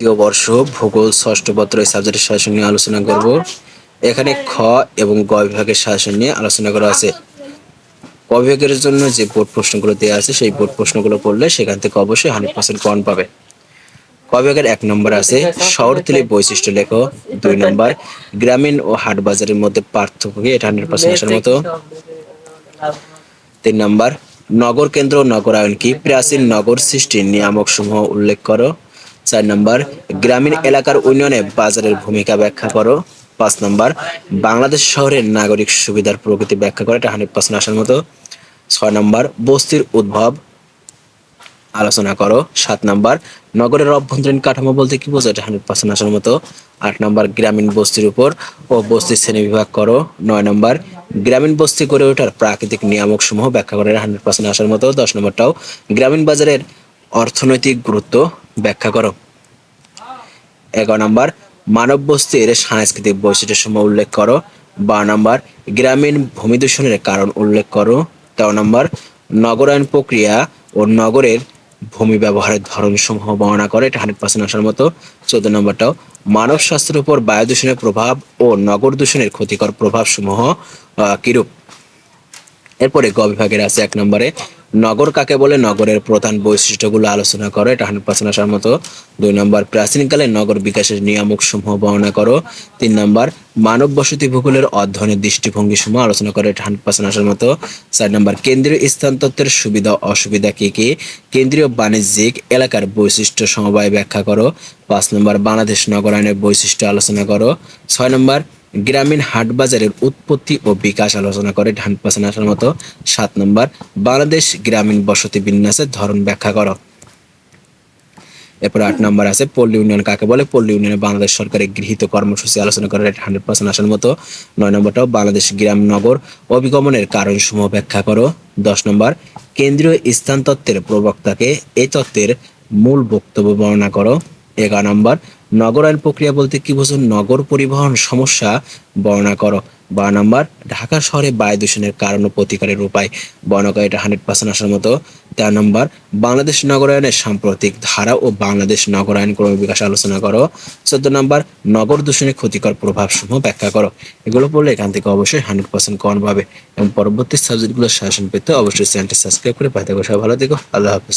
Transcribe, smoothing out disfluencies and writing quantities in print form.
দ্বিতীয় বর্ষ ভূগোল ষষ্ঠ পত্র এই সাবজেক্টের সাজেশন নিয়ে আলোচনা করব। এখানে খ এবং গ বিভাগের সাজেশন নিয়ে আলোচনা করা আছে। ক বিভাগের জন্য যে বোর্ড প্রশ্নগুলো দেওয়া আছে সেই বোর্ড প্রশ্নগুলো পড়লে সেখান থেকে অবশ্যই 100% কমন পাবে। ক বিভাগের 1 নম্বর আছে শহরতলির বৈশিষ্ট্য লেখো। 2 নম্বর গ্রামীণ ও হাট বাজারের মধ্যে পার্থক্য কি, এটা 100% আসার মতো। 3 নম্বর নগর কেন্দ্র নগরায়ন কি, প্রাচীন নগর সৃষ্টির নিয়ামক সমূহ উল্লেখ করো। 4 নম্বর গ্রামীণ এলাকার উন্নয়নে বাজারের ভূমিকা ব্যাখ্যা করো। 5 নম্বর বাংলাদেশ শহরের নাগরিক সুবিধার প্রকৃতি ব্যাখ্যা করো, এটা 100% আসার মতো। 6 নম্বর বস্তির উদ্ভব আলোচনা করো। 7 নম্বর নগরের অভ্যন্তরীণ কাঠামো বলতে কি বোঝায়, এটা 100% আসার মতো। 8 নম্বর গ্রামীণ বস্তির উপর ও বস্তির শ্রেণী বিভাগ করো। 9 নম্বর গ্রামীণ বস্তি গড়ে ওঠার প্রাকৃতিক নিয়ামক সমূহ ব্যাখ্যা করে, 100% আসার মতো। 10 নম্বরটাও গ্রামীণ বাজারের অর্থনৈতিক গুরুত্ব ব্যাখ্যা করো। 11 নম্বর মানব বস্তির সাংস্কৃতিক বৈশিষ্ট্য সমূহ উল্লেখ করো। 12 নম্বর গ্রামীণ ভূমি দূষণের কারণ উল্লেখ করো। 13 নম্বর নগরায়ন প্রক্রিয়া ও নগরের ভূমি ব্যবহারের ধরন সমূহ বর্ণনা করে, এটা 100% আসার মতো। 14 নম্বরটাও মানব স্বাস্থ্যের উপর বায়ু দূষণের প্রভাব ও নগর দূষণের ক্ষতিকর প্রভাব সমূহ কিরূপ। এরপরে গ বিভাগের আছে 1 নম্বরে নগর কাকে বলে, নগরের প্রধান বৈশিষ্ট্যগুলো আলোচনা করো, এটা 100% আসার মতো। 2 নম্বর প্রাচীনকালে নগর বিকাশের নিয়ামক সমূহ বর্ণনা করো। 3 নম্বর মানব বসতি ভূগোলের অধ্যয়নের দৃষ্টিভঙ্গি সমূহ আলোচনা করো, এটা 100% আসার মতো। 4 নম্বর কেন্দ্রীয় স্থানতত্ত্বের সুবিধা অসুবিধা কি কি, কেন্দ্রীয় বাণিজ্যিক এলাকার বৈশিষ্ট্য সমবায় ব্যাখ্যা করো। 5 নম্বর বাংলাদেশ নগরায়নের বৈশিষ্ট্য আলোচনা করো। 6 নম্বর গ্রামীণ হাট বাজারের উৎপত্তি ও বিকাশ আলোচনা করে, 100% আসার মতো। 7 নম্বর বাংলাদেশ গ্রামীণ বসতি বিন্যাসের ধরন ব্যাখ্যা করো। এরপর 8 নম্বর আছে পল্লী উন্নয়ন কাকে বলে, পল্লী উন্নয়নে বাংলাদেশ সরকারের গৃহীত কর্মসূচি আলোচনা করে, 100% আসার মতো। 9 নম্বরটাও বাংলাদেশ গ্রাম নগর অভিগমনের কারণ সমূহ ব্যাখ্যা করো। 10 নম্বর কেন্দ্রীয় স্থান তত্ত্বের প্রবক্তাকে এই তত্ত্বের মূল বক্তব্য বর্ণনা করো। 11 নম্বর নগরায়ন প্রক্রিয়া বলতে কি বোঝো, নগর পরিবহন সমস্যা বর্ণনা করো। 12 নম্বর ঢাকা শহরে বায়ু দূষণের কারণ ও প্রতিকারের উপায় বর্ণনা করে, এটা 100% আসার মতো। 13 নম্বর বাংলাদেশ নগরায়নের সাম্প্রতিক ধারা ও বাংলাদেশ নগরায়ন ক্রমবিকাশ আলোচনা করো। 14 নম্বর নগর দূষণের ক্ষতিকর প্রভাব সমূহ ব্যাখ্যা করো। এগুলো পড়লে এখান থেকে অবশ্যই 100% কমন পাবে এবং পরবর্তী সাবজেক্টগুলোর সাজেশন পেতে অবশ্যই চ্যানেলটি সাবস্ক্রাইব করে পাশে থাকো। সবাই ভালো থেকো, আল্লাহ হাফেজ।